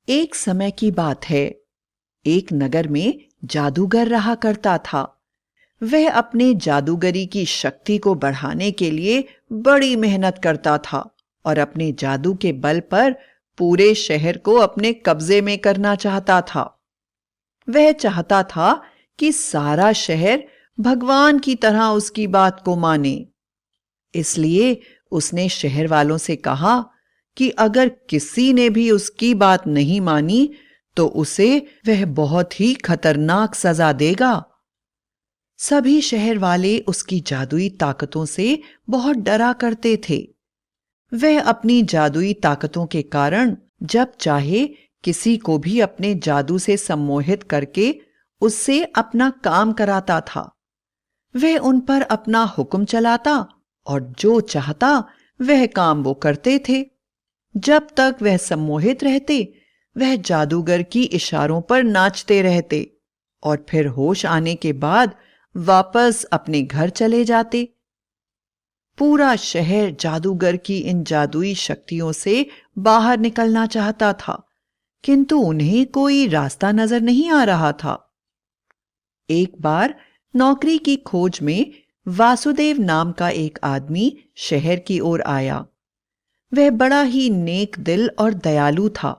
एक समय की बात है। एक नगर में जादूगर रहा करता था। वह अपने जादूगरी की शक्ति को बढ़ाने के लिए बड़ी मेहनत करता था और अपने जादू के बल पर पूरे शहर को अपने कब्जे में करना चाहता था। वह चाहता था कि सारा शहर भगवान की तरह उसकी बात को माने। इसलिए उसने शहर वालों से कहा कि अगर किसी ने भी उसकी बात नहीं मानी तो उसे वह बहुत ही खतरनाक सजा देगा। सभी शहर वाले उसकी जादुई ताकतों से बहुत डरा करते थे। वह अपनी जादुई ताकतों के कारण जब चाहे किसी को भी अपने जादू से सम्मोहित करके उससे अपना काम कराता था। वह उन पर अपना हुक्म चलाता और जो चाहता वह काम वो करते थे। जब तक वह सम्मोहित रहते, वह जादूगर की इशारों पर नाचते रहते और फिर होश आने के बाद वापस अपने घर चले जाते। पूरा शहर जादूगर की इन जादुई शक्तियों से बाहर निकलना चाहता था, किंतु उन्हें कोई रास्ता नजर नहीं आ रहा था। एक बार नौकरी की खोज में वासुदेव नाम का एक आदमी शहर की ओर आया। वह बड़ा ही नेक दिल और दयालु था,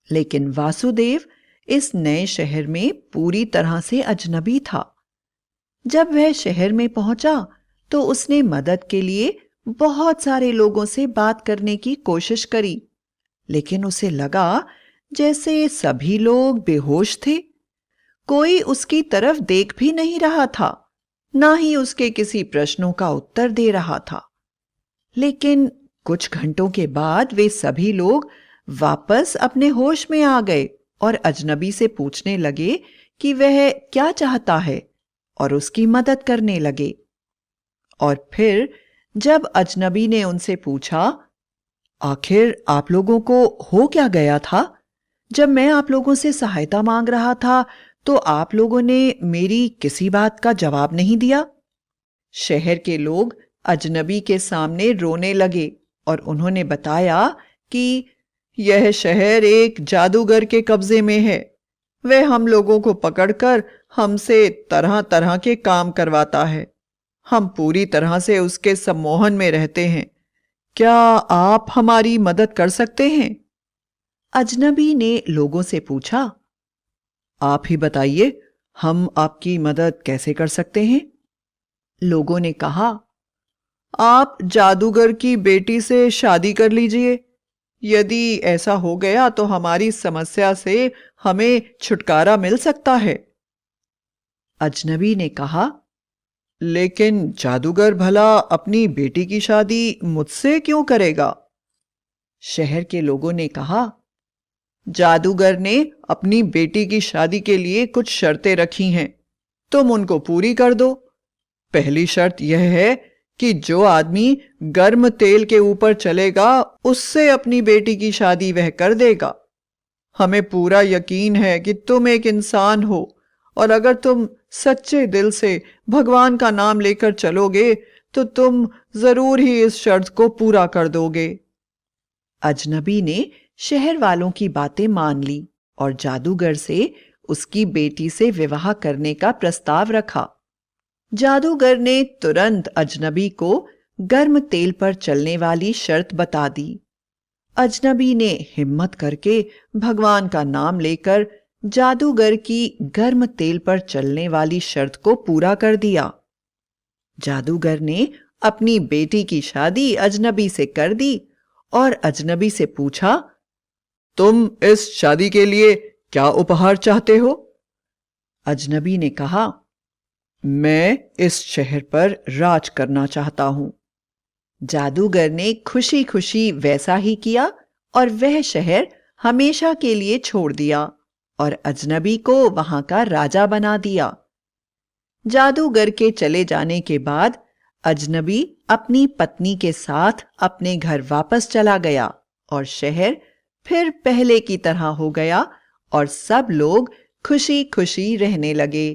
लेकिन वासुदेव इस नए शहर में पूरी तरह से अजनबी था। जब वह शहर में पहुंचा तो उसने मदद के लिए बहुत सारे लोगों से बात करने की कोशिश करी, लेकिन उसे लगा जैसे सभी लोग बेहोश थे। कोई उसकी तरफ देख भी नहीं रहा था, ना ही उसके किसी प्रश्नों का उत्तर दे रहा था। लेकिन कुछ घंटों के बाद वे सभी लोग वापस अपने होश में आ गए और अजनबी से पूछने लगे कि वह क्या चाहता है और उसकी मदद करने लगे। और फिर जब अजनबी ने उनसे पूछा, आखिर आप लोगों को हो क्या गया था? जब मैं आप लोगों से सहायता मांग रहा था तो आप लोगों ने मेरी किसी बात का जवाब नहीं दिया। शहर के लोग अजनबी के सामने रोने लगे और उन्होंने बताया कि यह शहर एक जादूगर के कब्जे में है। वह हम लोगों को पकड़कर हमसे तरह तरह के काम करवाता है। हम पूरी तरह से उसके सम्मोहन में रहते हैं। क्या आप हमारी मदद कर सकते हैं? अजनबी ने लोगों से पूछा, आप ही बताइए, हम आपकी मदद कैसे कर सकते हैं? लोगों ने कहा, आप जादूगर की बेटी से शादी कर लीजिए। यदि ऐसा हो गया तो हमारी समस्या से हमें छुटकारा मिल सकता है। अजनबी ने कहा, लेकिन जादूगर भला अपनी बेटी की शादी मुझसे क्यों करेगा? शहर के लोगों ने कहा, जादूगर ने अपनी बेटी की शादी के लिए कुछ शर्तें रखी हैं, तुम उनको पूरी कर दो। पहली शर्त यह है कि जो आदमी गर्म तेल के ऊपर चलेगा उससे अपनी बेटी की शादी वह कर देगा। हमें पूरा यकीन है कि तुम एक इंसान हो और अगर तुम सच्चे दिल से भगवान का नाम लेकर चलोगे तो तुम जरूर ही इस शर्त को पूरा कर दोगे। अजनबी ने शहर वालों की बातें मान ली और जादूगर से उसकी बेटी से विवाह करने का प्रस्ताव रखा। जादूगर ने तुरंत अजनबी को गर्म तेल पर चलने वाली शर्त बता दी। अजनबी ने हिम्मत करके भगवान का नाम लेकर जादूगर की गर्म तेल पर चलने वाली शर्त को पूरा कर दिया। जादूगर ने अपनी बेटी की शादी अजनबी से कर दी और अजनबी से पूछा, तुम इस शादी के लिए क्या उपहार चाहते हो? अजनबी ने कहा, मैं इस शहर पर राज करना चाहता हूं। जादूगर ने खुशी खुशी वैसा ही किया और वह शहर हमेशा के लिए छोड़ दिया और अजनबी को वहां का राजा बना दिया। जादूगर के चले जाने के बाद अजनबी अपनी पत्नी के साथ अपने घर वापस चला गया और शहर फिर पहले की तरह हो गया और सब लोग खुशी खुशी रहने लगे।